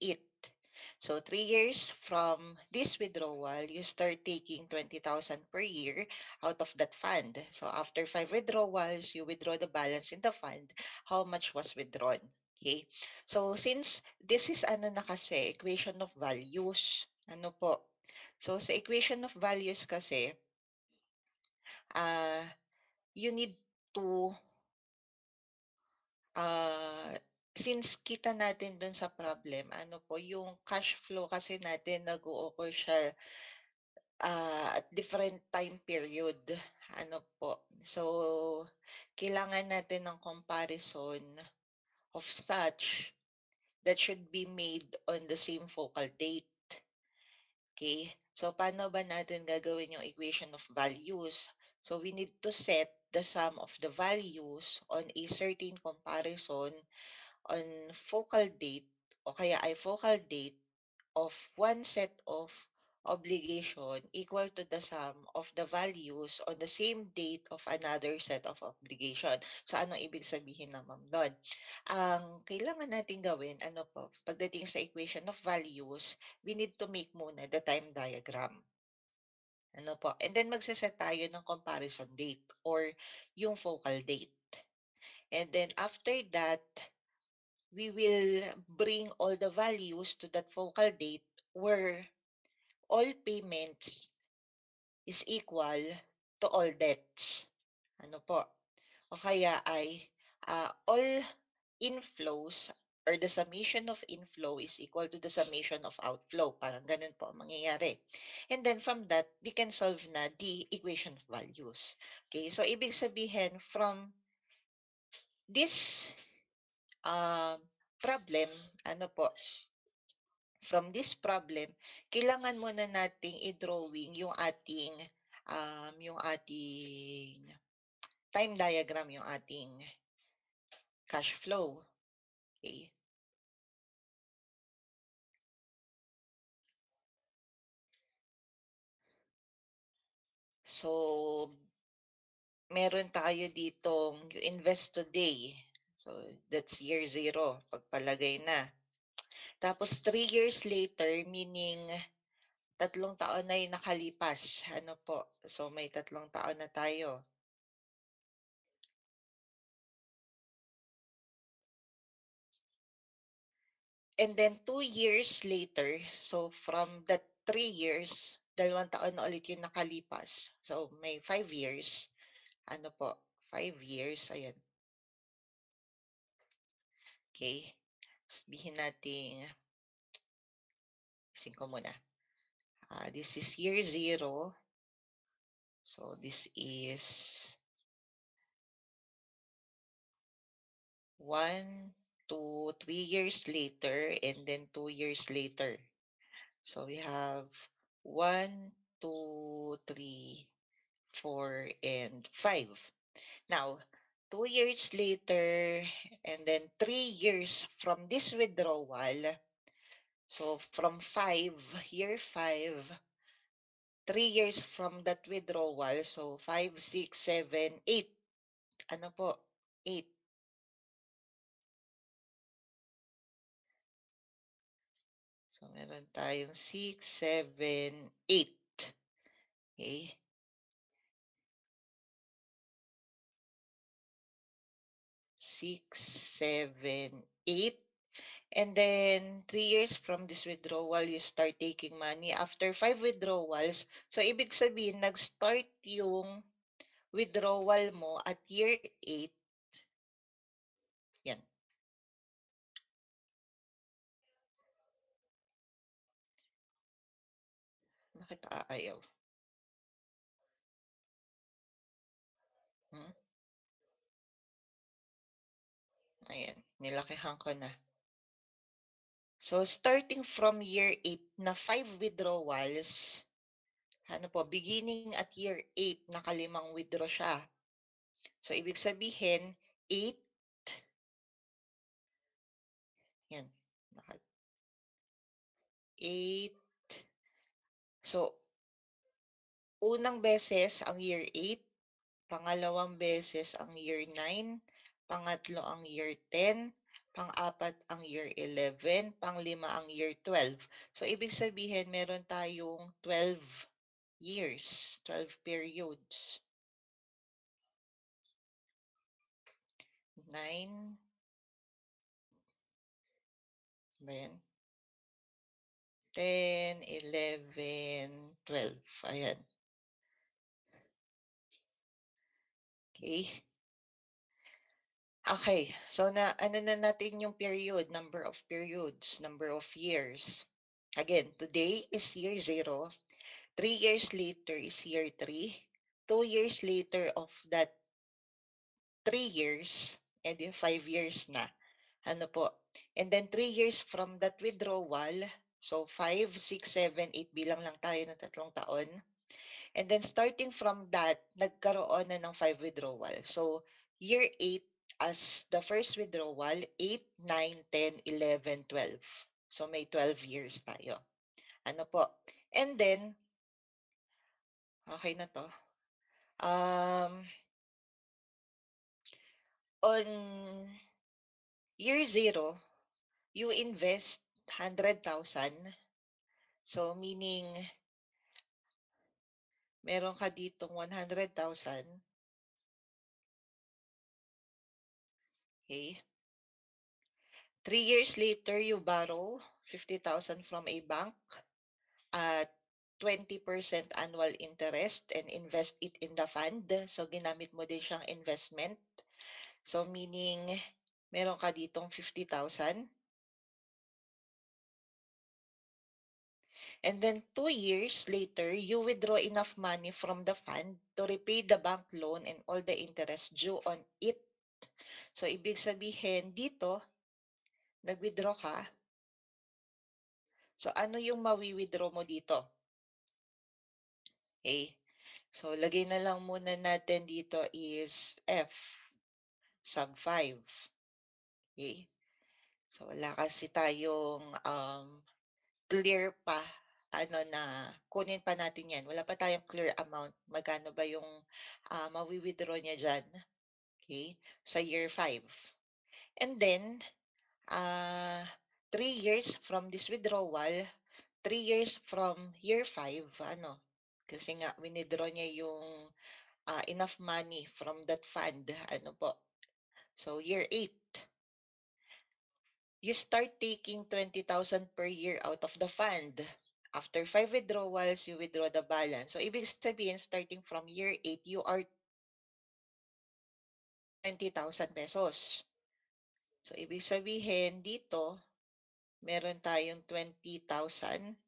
it. So 3 years from this withdrawal, you start taking 20,000 per year out of that fund. So after 5 withdrawals, you withdraw the balance in the fund. How much was withdrawn? Okay. So since this is ano na kasi, equation of values. Ano po? So sa equation of values kasi, ah you need to Ah, since kita natin dun sa problem, ano po, yung cash flow kasi natin nag-o-occur siya, at different time period, ano po. So, kailangan natin ng comparison of such that should be made on the same focal date. Okay? So, paano ba natin gagawin yung equation of values? So, we need to set the sum of the values on a certain comparison on focal date o kaya ay focal date of one set of obligation equal to the sum of the values on the same date of another set of obligation. So, anong ibig sabihin naman doon? Ang kailangan natin gawin, ano po, pagdating sa equation of values, we need to make muna the time diagram. Ano po? And then magse-set tayo ng comparison date or yung focal date. And then after that, we will bring all the values to that focal date where all payments is equal to all debts. Ano po? O kaya ay all inflows or the summation of inflow is equal to the summation of outflow. Parang ganun po ang mangyayari. And then from that, we can solve na the equation of values. Okay, so ibig sabihin from this um, problem, ano po, from this problem, kailangan muna nating i-drawing yung ating time diagram, yung ating cash flow. Okay? So, meron tayo ditong you invest today. So, that's year zero, pagpalagay na. Tapos, 3 years later, meaning 3 taon na yung nakalipas. Ano po? So, may 3 taon na tayo. And then 2 years later, so from that 3 years, 2 taon na ulit yung nakalipas. So may 5 years. Ano po? 5 years. Ayan. Okay. Sabihin natin, isin ko muna. This is year zero. So this is 1, 2, 3 years later and then 2 years later. So we have 1, 2, 3, 4, and 5. Now, 2 years later, and then 3 years from this withdrawal, so from year 5, 3 years from that withdrawal, so 5, 6, 7, 8. Ano po? 8. So, meron tayong 6, 7, 8. Okay? 6, 7, 8. And then, 3 years from this withdrawal, you start taking money. After 5 withdrawals, so ibig sabihin, nag-start yung withdrawal mo at year 8. Yan. Bakit ayaw? Hmm? Ayan, nilakihan ko na. So, starting from year 8 na 5 withdrawals, ano po, beginning at year 8, nakalimang withdraw siya. So, ibig sabihin, 8, yan, 8. So, unang beses ang year 8, pangalawang beses ang year 9, pangatlo ang year 10, pang-apat ang year 11, pang-lima ang year 12. So, ibig sabihin meron tayong 12 years, 12 periods. 9 ba 'yan? 10, 11, 12, ayan, okey. Okay, so na ano na natin yung period, number of periods, number of years. Again, today is year 0, 3 years later is year 3, 2 years later of that 3 years, and yung 5 years na, ano po. And then 3 years from that withdrawal, so 5, 6, 7, 8 bilang lang tayo ng 3 taon. And then starting from that, nagkaroon na ng 5 withdrawal. So, year 8 as the first withdrawal, 8, 9, 10, 11, 12. So, may 12 years tayo. Ano po? And then, okay na to. On year 0, you invest 100,000. So, meaning, meron ka ditong 100,000. Okay? 3 years later, you borrow 50,000 from a bank at 20% annual interest and invest it in the fund. So, ginamit mo din siyang investment. So, meaning, meron ka ditong 50,000. And then 2 years later, you withdraw enough money from the fund to repay the bank loan and all the interest due on it. So, ibig sabihin, dito, nag-withdraw ka. So, ano yung mawi-withdraw mo dito? Okay. So, lagay na lang muna natin dito is F, sub 5. Okay. So, wala kasi tayong clear pa ano na kunin pa natin 'yan. Wala pa tayong clear amount. Magkano ba yung mawi-withdraw niya diyan, okay, sa year 5. And then, ah, 3 years from this withdrawal, 3 years from year 5 ano, kasi nga wini-draw niya yung enough money from that fund, ano po. So, year 8, you start taking 20,000 per year out of the fund. After 5 withdrawals, you withdraw the balance. So, ibig sabihin, starting from year 8, you are 20,000 pesos. So, ibig sabihin, dito, meron tayong 20,000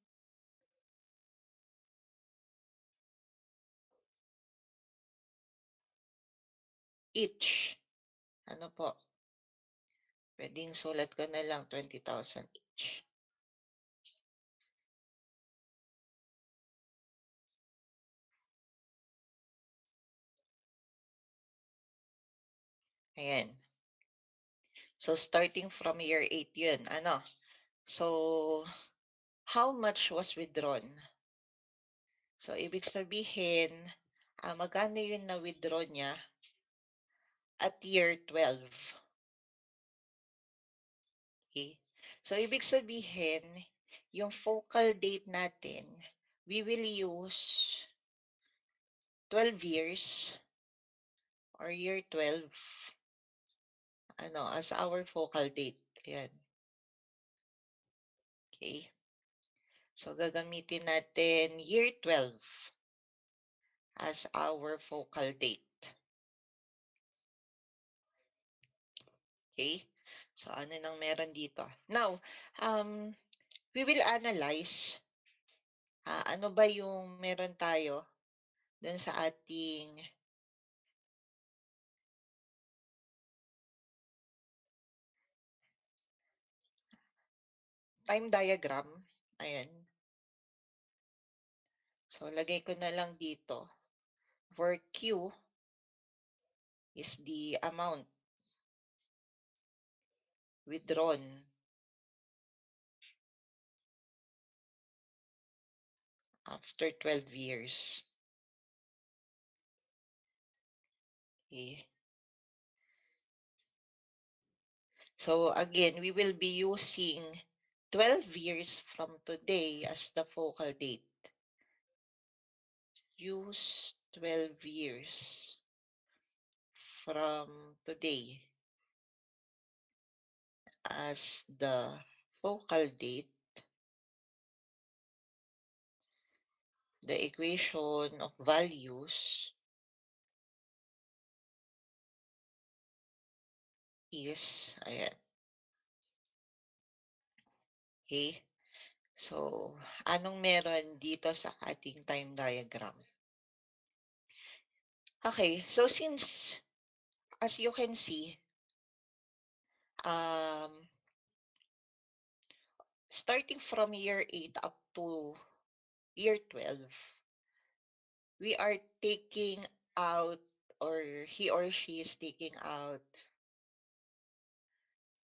each. Ano po? Pwedeng sulat ko na lang 20,000 each. Ayan. So, starting from year 8 yun. Ano? So, how much was withdrawn? So, ibig sabihin, magkano yung na-withdraw niya at year 12? Okay. So, ibig sabihin, yung focal date natin, we will use 12 years or year 12 ano, as our focal date. Ayan. Okay. So, gagamitin natin year 12 as our focal date. Okay? So, ano nang meron dito? Now, we will analyze ano ba yung meron tayo dun sa ating time diagram. Ayan. So, lagay ko na lang dito where Q is the amount withdrawn after 12 years. Okay. So again, we will be using 12 years from today as the focal date. Use 12 years from today as the focal date. The equation of values is, ayan, okay. So, anong meron dito sa ating time diagram? Okay, so since, as you can see, um, starting from year 8 up to year 12, we are taking out, or he or she is taking out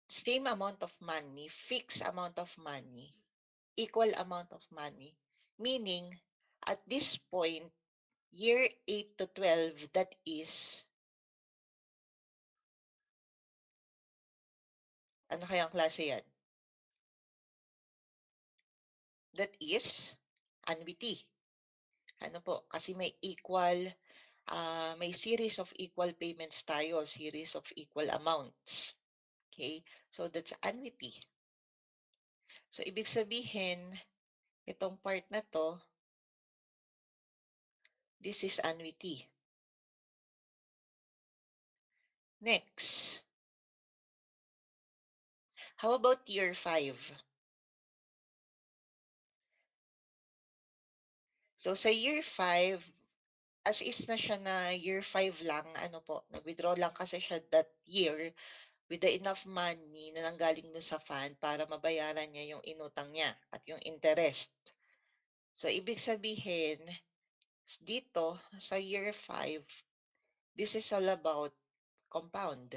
same amount of money, fixed amount of money, equal amount of money. Meaning, at this point, year 8 to 12, that is, ano kayang klase yan? That is, annuity. Ano po, kasi may series of equal payments tayo, series of equal amounts. Okay? So, that's annuity. So, ibig sabihin, itong part na to, this is annuity. Next, how about year 5? So, sa year 5, as is na siya na year 5 lang, ano po, nag-withdraw lang kasi siya that year with the enough money na nanggaling dun sa fund para mabayaran niya yung inutang niya at yung interest. So, ibig sabihin, dito sa year 5, this is all about compound.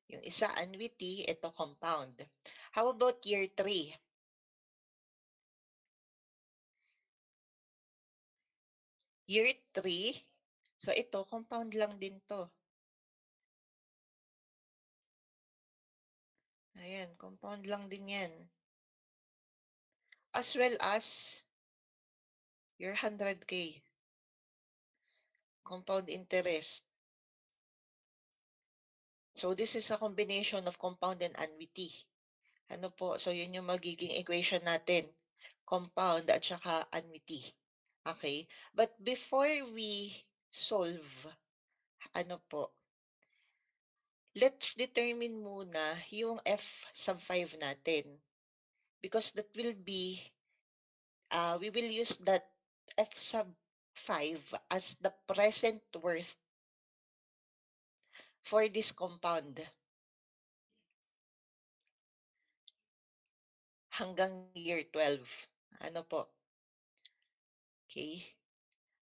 Yung isa annuity, ito compound. How about year 3? Year 3, so ito compound lang din to. Ayan, compound lang din yan. As well as your 100K. Compound interest. So this is a combination of compound and annuity. Ano po? So yun yung magiging equation natin. Compound at saka annuity. Okay? But before we solve, ano po, let's determine muna yung F sub 5 natin. Because that will be, we will use that F sub 5 as the present worth for this compound hanggang year 12. Ano po? Okay?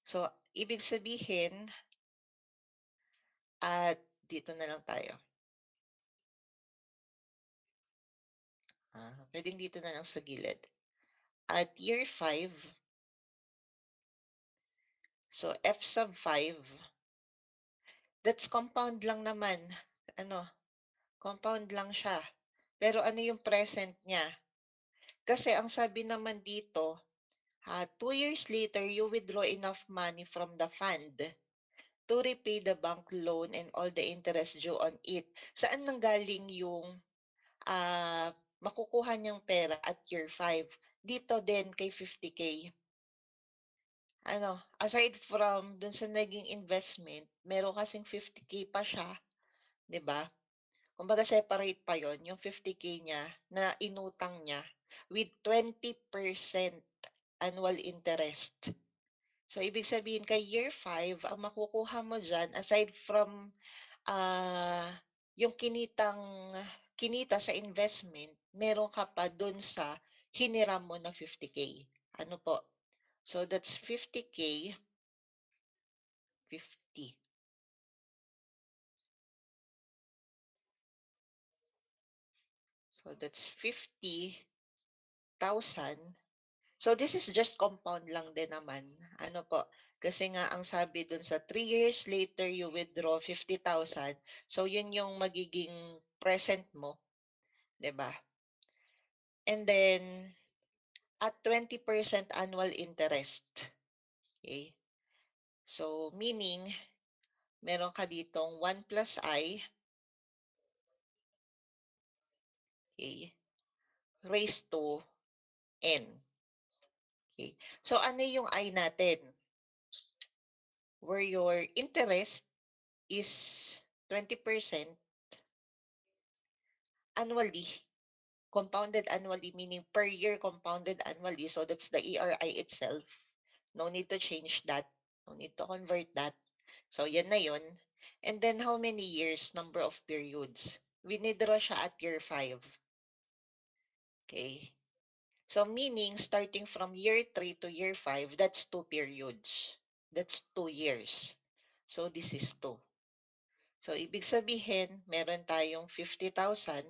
So, ibig sabihin, at dito na lang tayo. Pwedeng dito na lang sa gilid. At year 5, so F sub 5, that's compound lang naman. Ano, compound lang siya. Pero ano yung present niya? Kasi ang sabi naman dito, 2 years later, you withdraw enough money from the fund to repay the bank loan and all the interest due on it. Saan nanggaling yung makukuha niyang pera at year 5? Dito din kay 50K. Ano, aside from dun sa naging investment, meron kasing 50K pa siya, 'di ba? Kumbaga separate pa 'yon, yung 50K niya na inutang niya with 20% annual interest. So, ibig sabihin kay year 5, ang makukuha mo diyan aside from, yung kinita sa investment, meron ka pa dun sa hiniram mo na 50K. Ano po? So, that's 50K, 50. So, that's 50,000. So this is just compound lang din naman. Ano po, kasi nga ang sabi dun sa 3 years later you withdraw 50,000. So yun yung magiging present mo, 'di ba? And then at 20% annual interest. Okay? So meaning meron ka ditong 1 plus I, okay, raised to n. Okay? So ano yung I natin? Where your interest is 20% annually, compounded annually, meaning per year compounded annually. So that's the ERI itself. No need to change that. No need to convert that. So yan na yun. And then how many years? Number of periods. Winidraw siya at year 5. Okay. So meaning starting from year 3 to year 5, that's 2 periods. That's 2 years. So this is 2. So ibig sabihin, meron tayong 50,000,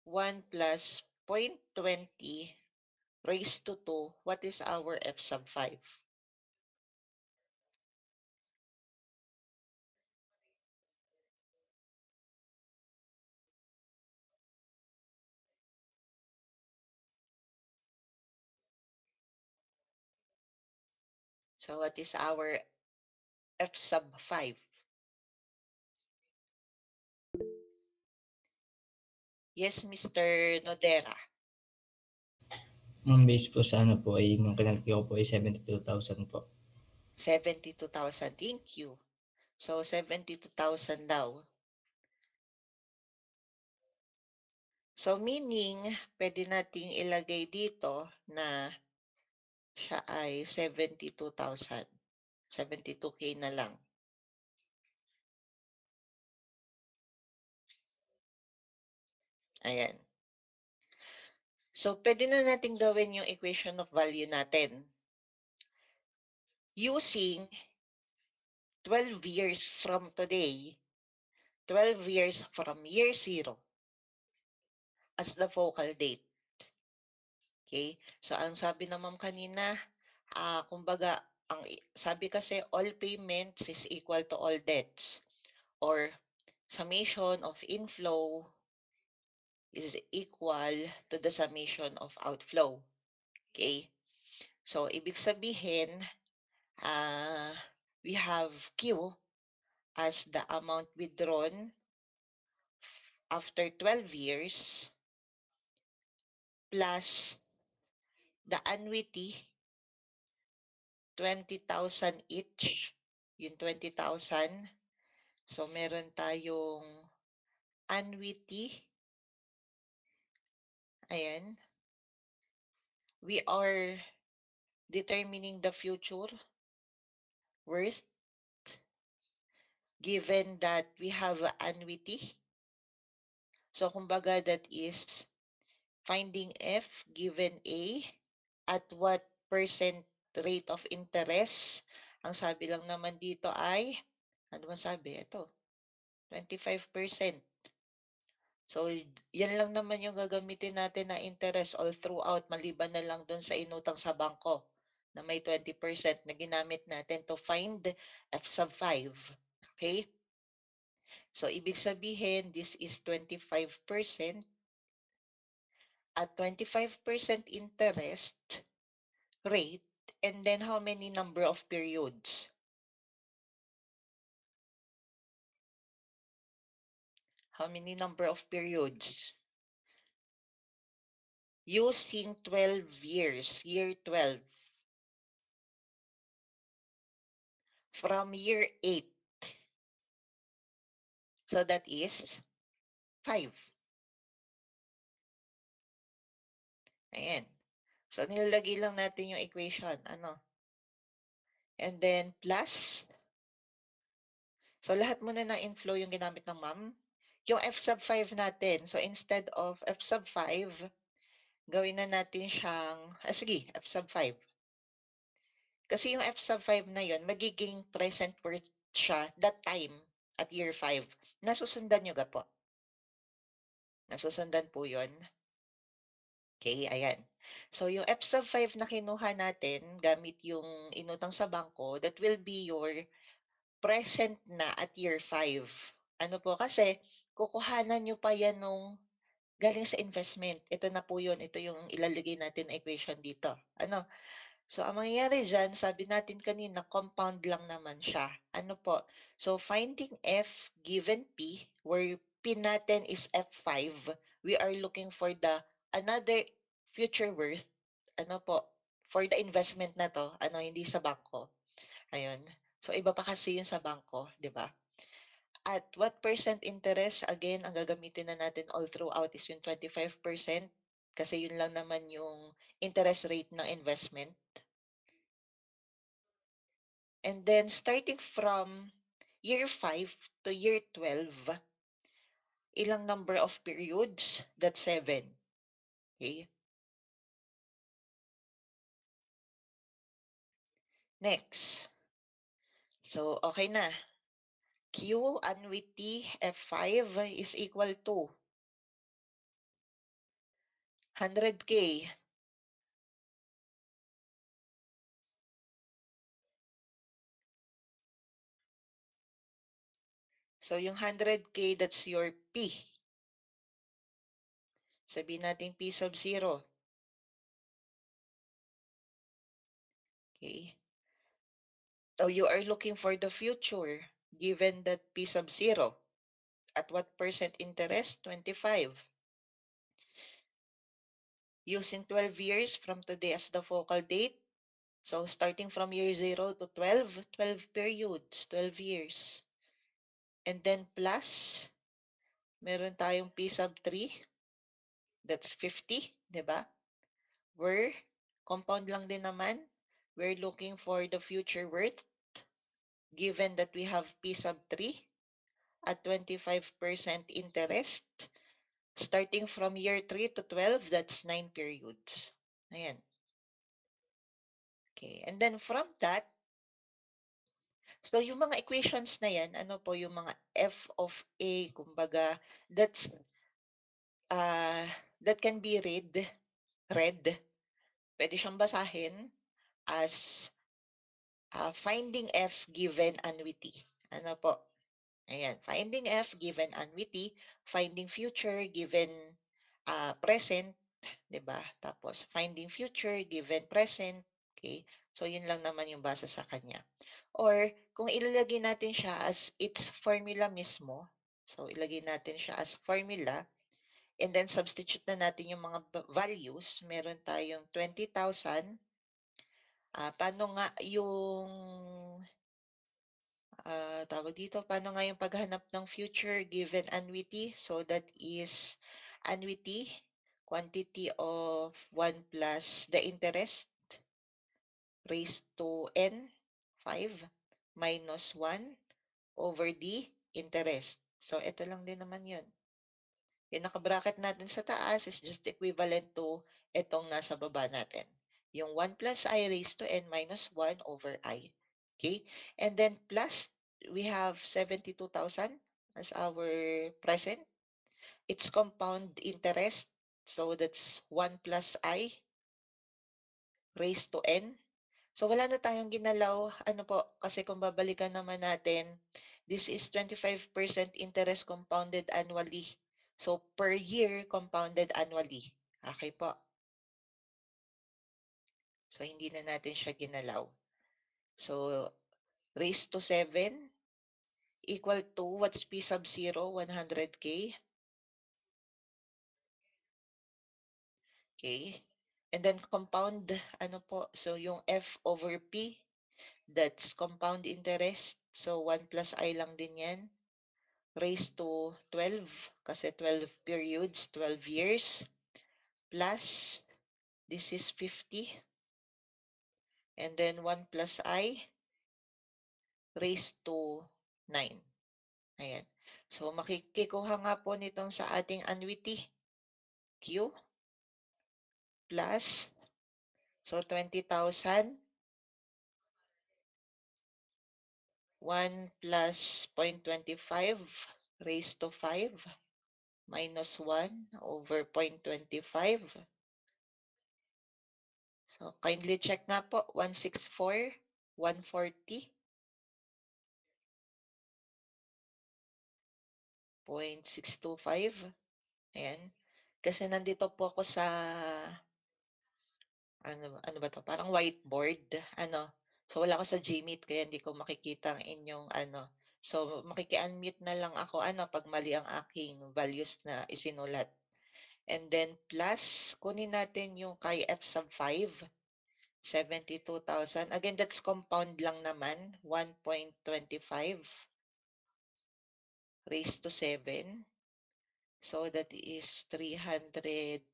1 plus 0.20 raised to 2. What is our f sub 5? So what is our f sub 5? Yes, Mr. Nodera. Ang base po sa ano po ay nung kinalki ko po ay 72,000 po. 72,000. Thank you. So 72,000 daw. So meaning, pwede nating ilagay dito na siya ay 72,000. 72K na lang. Ayan. So pwede na nating gawin yung equation of value natin using 12 years from today, 12 years from year 0 as the focal date. Okay? So ang sabi ng ma'am kanina, kumbaga, sabi kasi all payments is equal to all debts, or summation of inflow is equal to the summation of outflow. Okay? So ibig sabihin, we have Q as the amount withdrawn after 12 years plus the annuity, 20,000 each, yung 20,000. So, meron tayong annuity. Ayan. We are determining the future worth given that we have annuity. So, kumbaga, that is finding F given A at what percent rate of interest. Ang sabi lang naman dito ay, ano man sabi? Ito, 25%. So, yan lang naman yung gagamitin natin na interest all throughout, maliban na lang dun sa inutang sa bangko na may 20% na ginamit natin to find F sub 5. Okay? So, ibig sabihin, this is 25% at 25% interest rate, and then how many number of periods? How many number of periods? Using 12 years, year 12, from year 8. So that is 5. Ayan. So nilalagay lang natin yung equation. Ano? And then plus. So lahat muna ng inflow yung ginamit ng ma'am. Yung F sub 5 natin. So instead of F sub 5, gawin na natin siyang, sige, F sub 5. Kasi yung F sub 5 na yun, magiging present worth siya that time at year 5. Nasusundan nyo ga po? Nasusundan po yun? Okay, ayan. So yung F sub 5 na kinuha natin gamit yung inutang sa bangko, that will be your present na at year 5. Ano po kasi kukuhanan niyo pa yan nung galing sa investment. Ito na po yun, ito yung ilalagay natin na equation dito. Ano? So, ang mangyayari diyan, sabi natin kanina, compound lang naman siya. Ano po? So, finding F given P, where P natin is F5, we are looking for the another future worth, ano po, for the investment na to, ano, hindi sa bangko. Ayun. So, iba pa kasi yun sa bangko, di ba? At what percent interest, again, ang gagamitin na natin all throughout is yung 25%, kasi yun lang naman yung interest rate ng investment. And then starting from year 5 to year 12, ilang number of periods? That's 7. Okay. Next. So, okay na. Q annuity F5 is equal to 100K. So, yung 100K, that's your P. Sabihin natin P sub 0. Okay. So, you are looking for the future given that P sub 0. At what percent interest? 25. Using 12 years from today as the focal date. So, starting from year 0 to 12, 12 periods, 12 years. And then plus, meron tayong P sub 3, that's 50, di ba? We're, compound lang din naman, we're looking for the future worth, given that we have P sub 3 at 25% interest. Starting from year 3 to 12, that's 9 periods. Ayan. Okay, and then from that, so yung mga equations na yan, ano po yung mga f of a, kumbaga, that's uh, that can be read, pwede siyang basahin as finding f given annuity. Ano po? Ayan, finding f given annuity, finding future given present, 'di ba? Tapos finding future given present, okay? So yun lang naman yung basa sa kanya. Or kung ilalagay natin siya as its formula mismo, so ilagay natin siya as formula and then substitute na natin yung mga values, meron tayong 20,000. Paano nga yung tawag dito, paano nga yung paghanap ng future given annuity? So that is annuity, quantity of 1 plus the interest raised to n, 5, minus 1 over the interest. So, ito lang din naman yun. Yung naka-bracket natin sa taas is just equivalent to itong nasa baba natin. Yung 1 plus I raised to n minus 1 over I. Okay? And then plus, we have 72,000 as our present. It's compound interest. So, that's 1 plus I raised to n. So, wala na tayong ginalaw. Ano po, kasi kung babalikan naman natin, this is 25% interest compounded annually. So, per year, compounded annually. Okay po. So, hindi na natin siya ginalaw. So, raised to 7 equal to, what's P sub 0? 100K. Okay. And then compound, ano po, so yung F over P, that's compound interest. So, 1 plus I lang din yan. Raised to 12, kasi 12 periods, 12 years, plus, this is 50, and then 1 plus I, raised to 9. Ayan. So, makikikuha nga po nitong sa ating annuity, Q, plus, so 20,000, 1 plus 0.25, raised to 5, minus 1 over 0.25. So, kindly check nga po, 164, 140.625. Ayan. Kasi nandito po ako sa ano ba 'to, parang whiteboard, ano. So, wala ako sa Gmeet kaya hindi ko makikita ang inyong ano. So, makiki-unmute na lang ako ano 'pag mali ang aking values na isinulat. And then plus, kunin natin yung kay F sub 5, 72,000. Again, that's compound lang naman, 1.25 raised to 7. So, that is 343,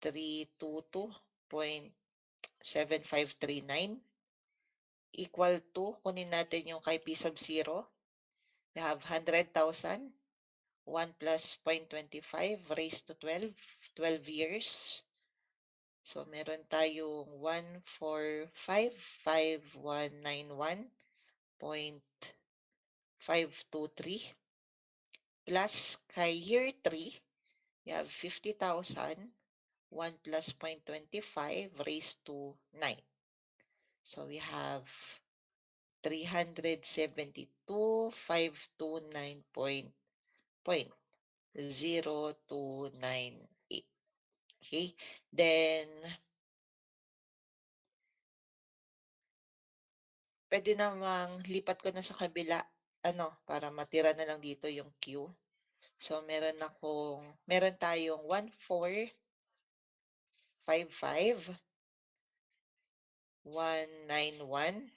322.7539 equal to, kunin natin yung kay P sub 0. We have 100,000, 1 plus 0.25 raised to 12, 12 years. So, meron tayong 1455191.523 plus kay year 3, you have 50,000, 1 plus 0.25 raised to 9. So, we have 372,529 point 0298. Okay? Then, pwede namang lipat ko na sa kabila, ano, para matira na lang dito yung Q. So, meron tayong 1,455,191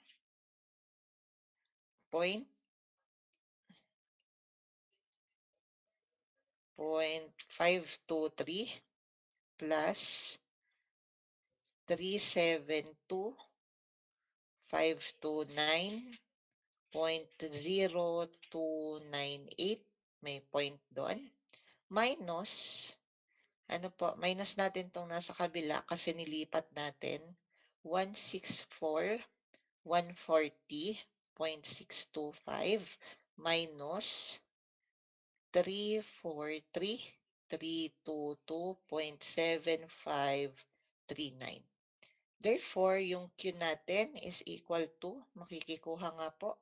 point 523 plus 372,529.0298. May point doon. Minus, ano po, minus natin tong nasa kabila kasi nilipat natin. 164,140.625 minus 343,322.7539. Therefore, yung Q natin is equal to, makikikuha nga po,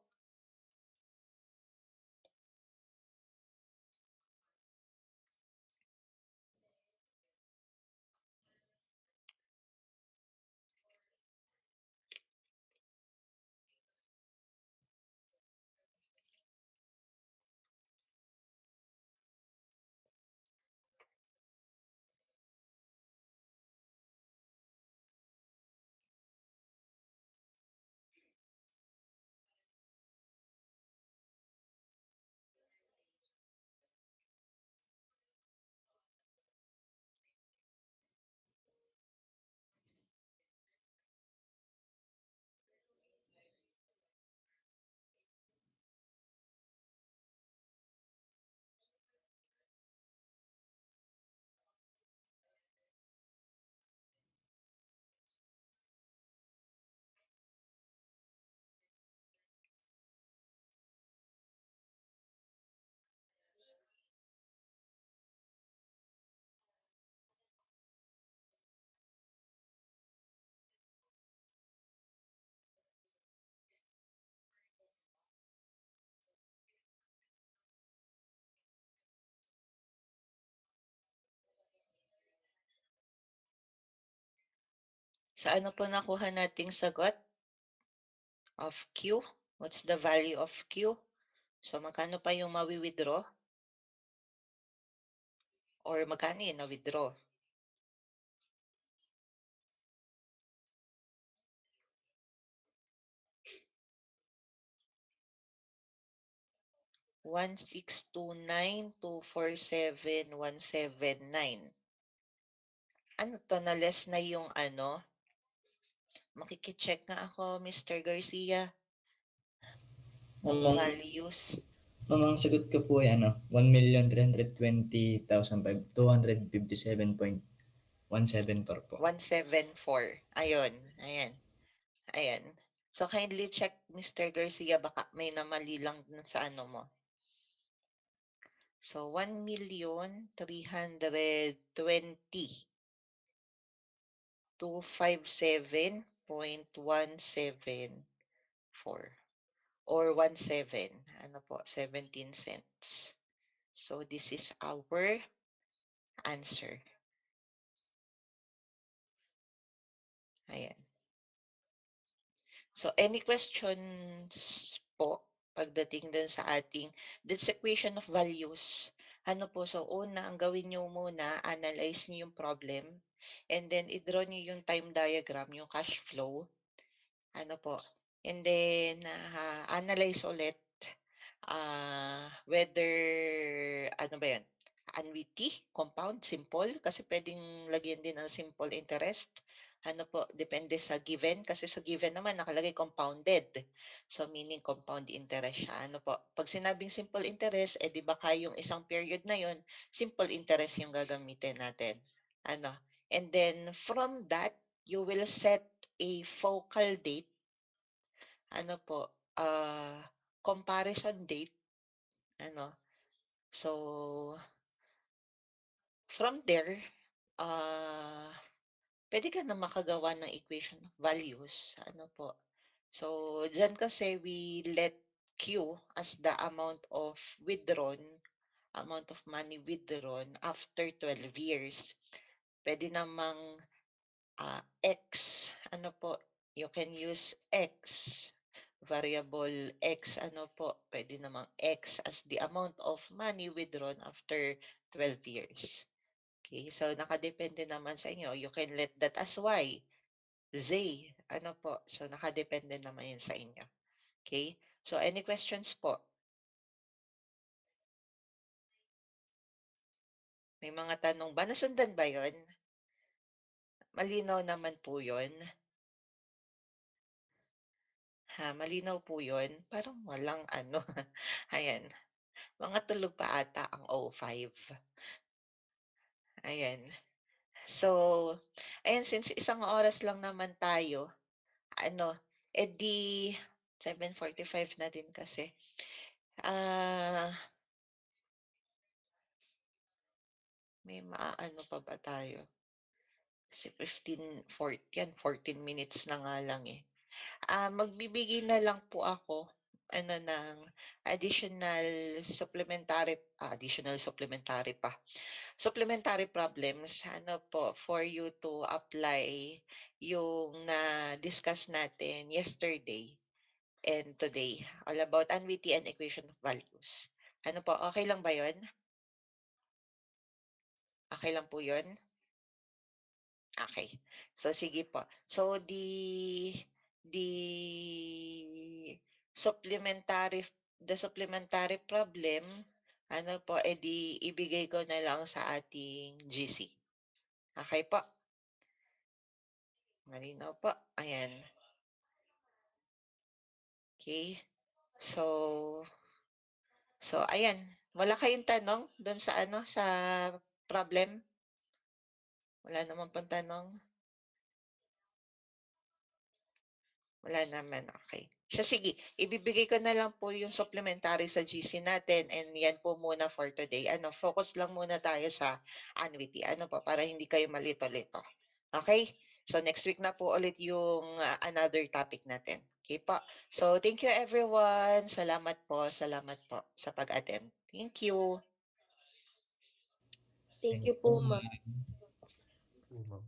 sa ano po nakuha nating sagot of Q? What's the value of Q? So, magkano pa yung mawi-withdraw? Or magkano yung na-withdraw? 1,629,247,179. Ano 'to, na-less na yung ano? Makiki-check nga ako, Mr. Garcia, Ma'am, ng values. ang sagot ko po ay ano, 1,320,257.17 po. 174. Ayun, ayan, ayan. So, kindly check, Mr. Garcia, baka may namali lang dun sa ano mo. So, 1,320,000 257.174 or 17, ano po, 17 cents. So this is our answer. Ayan. So any questions po pagdating dun sa ating that's equation of values. Ano po, so una ang gawin niyo muna, analyze niyo yung problem and then i-draw niyo yung time diagram, yung cash flow. Ano po, and then analyze ulit whether ano ba 'yan, annuity, compound, simple, kasi puwedeng lagyan din ng simple interest. Ano po, depende sa given, kasi sa given naman nakalagay compounded. So, meaning compound interest siya. Ano po, 'pag sinabing simple interest, eh, 'di baka yung isang period na yon simple interest yung gagamitin natin. Ano, and then from that, you will set a focal date, ano po, comparison date, ano. So, from there, ah, puwede ka na makagawa ng equation of values, ano po. So, diyan kasi we let Q as the amount of money withdrawn after 12 years. Puwede namang, X, ano po, you can use X, variable X, ano po, puwede namang X as the amount of money withdrawn after 12 years. Okay, so nakadepende naman sa inyo. You can let that as Y, Z, ano po. So nakadepende naman 'yan sa inyo. Okay? So any questions po? May mga tanong ba? Nasundan ba 'yon? Malinaw naman po 'yon? Malinaw po 'yon? Parang walang ano, ayan. Mga tulog pa ata ang O5. Ayan. So, ayan, since isang oras lang naman tayo, ano, eh, 7:45 na din kasi. Ah, may maaano pa ba tayo? Kasi 14 minutes na nga lang, eh. Magbibigay na lang po ako ano ng additional supplementary pa, supplementary problems, ano po, for you to apply yung na-discuss natin yesterday and today, all about annuity and equation of values. Ano po, okay lang ba yun? Okay lang po yun? Okay. So sige po. So supplementary the supplementary problem, ano po, ibigay ko na lang sa ating GC. Okay po? Malinaw po? Ayan. Okay. So ayan. Wala kayong tanong dun sa ano, sa problem? Wala naman pong tanong? Wala naman, okay. Siya sige, ibibigay ko na lang po yung supplementary sa GC natin and 'yan po muna for today. Ano, focus lang muna tayo sa annuity, ano po, para hindi kayo malito-lito. Okay. So next week na po ulit yung, another topic natin, okey po. So thank you everyone. Salamat po sa pag-attend. Thank you. Thank Thank you you po, po, ma'am. ma'am. Oo, ma'am.